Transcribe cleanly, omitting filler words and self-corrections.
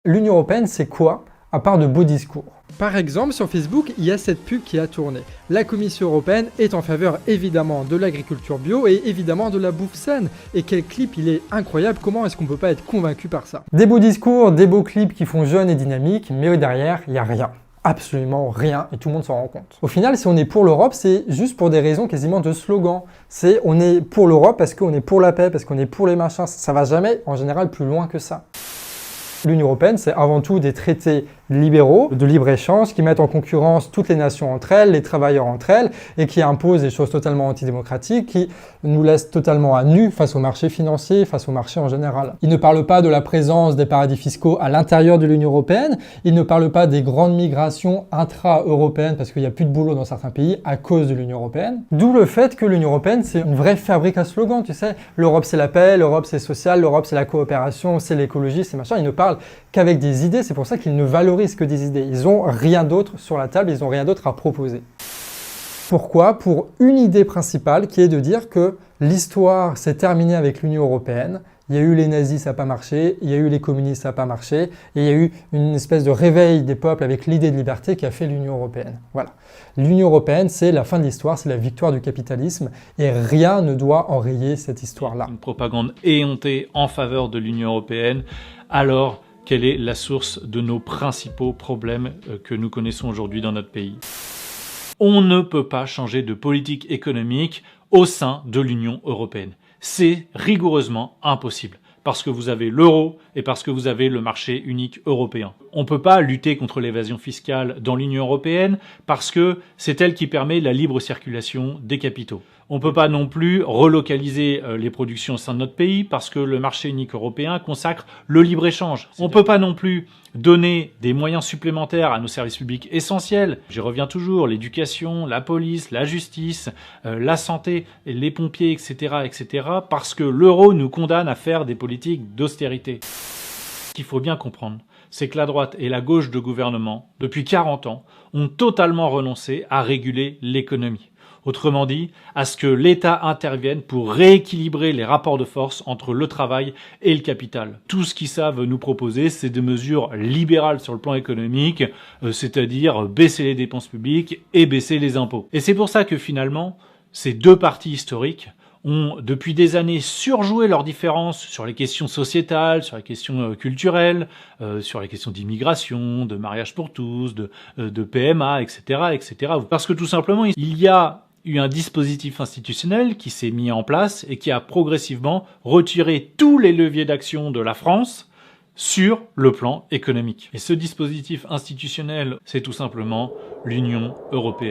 L'Union européenne, c'est quoi, à part de beaux discours? Par exemple, sur Facebook, il y a cette pub qui a tourné. La Commission européenne est en faveur évidemment de l'agriculture bio et évidemment de la bouffe saine. Et quel clip, il est incroyable, comment est-ce qu'on peut pas être convaincu par ça? Des beaux discours, des beaux clips qui font jeunes et dynamiques, mais derrière, il n'y a rien. Absolument rien, et tout le monde s'en rend compte. Au final, si on est pour l'Europe, c'est juste pour des raisons quasiment de slogan. On est pour l'Europe parce qu'on est pour la paix, parce qu'on est pour les machins. Ça va jamais, en général, plus loin que ça. L'Union européenne, c'est avant tout des traités libéraux de libre-échange qui mettent en concurrence toutes les nations entre elles, les travailleurs entre elles, et qui imposent des choses totalement antidémocratiques, qui nous laissent totalement à nu face au marché financier, face au marché en général. Ils ne parlent pas de la présence des paradis fiscaux à l'intérieur de l'Union européenne, ils ne parlent pas des grandes migrations intra-européennes parce qu'il n'y a plus de boulot dans certains pays à cause de l'Union européenne. D'où le fait que l'Union européenne, c'est une vraie fabrique à slogans, tu sais. L'Europe, c'est la paix, l'Europe, c'est social, l'Europe, c'est la coopération, c'est l'écologie, c'est machin. Ils ne parlent qu'avec des idées, c'est pour ça qu'ils ne valorisent que des idées. Ils n'ont rien d'autre sur la table, ils n'ont rien d'autre à proposer. Pourquoi? Pour une idée principale qui est de dire que l'histoire s'est terminée avec l'Union européenne. Il y a eu les nazis, ça n'a pas marché, il y a eu les communistes, ça n'a pas marché, et il y a eu une espèce de réveil des peuples avec l'idée de liberté qui a fait l'Union européenne. Voilà. L'Union européenne, c'est la fin de l'histoire, c'est la victoire du capitalisme, et rien ne doit enrayer cette histoire-là. Une propagande éhontée en faveur de l'Union européenne, alors quelle est la source de nos principaux problèmes que nous connaissons aujourd'hui dans notre pays? On ne peut pas changer de politique économique au sein de l'Union européenne. C'est rigoureusement impossible, parce que vous avez l'euro et parce que vous avez le marché unique européen. On ne peut pas lutter contre l'évasion fiscale dans l'Union européenne parce que c'est elle qui permet la libre circulation des capitaux. On ne peut pas non plus relocaliser les productions au sein de notre pays parce que le marché unique européen consacre le libre-échange. On ne peut pas non plus donner des moyens supplémentaires à nos services publics essentiels. J'y reviens toujours, l'éducation, la police, la justice, la santé, les pompiers, etc., etc., parce que l'euro nous condamne à faire des politiques d'austérité. Ce qu'il faut bien comprendre, c'est que la droite et la gauche de gouvernement, depuis 40 ans, ont totalement renoncé à réguler l'économie. Autrement dit, à ce que l'État intervienne pour rééquilibrer les rapports de force entre le travail et le capital. Tout ce qu'ils savent nous proposer, c'est des mesures libérales sur le plan économique, c'est-à-dire baisser les dépenses publiques et baisser les impôts. Et c'est pour ça que finalement, ces deux partis historiques ont depuis des années surjoué leurs différences sur les questions sociétales, sur les questions culturelles, sur les questions d'immigration, de mariage pour tous, de PMA, etc., etc. Parce que tout simplement, il y a eu un dispositif institutionnel qui s'est mis en place et qui a progressivement retiré tous les leviers d'action de la France sur le plan économique. Et ce dispositif institutionnel, c'est tout simplement l'Union européenne.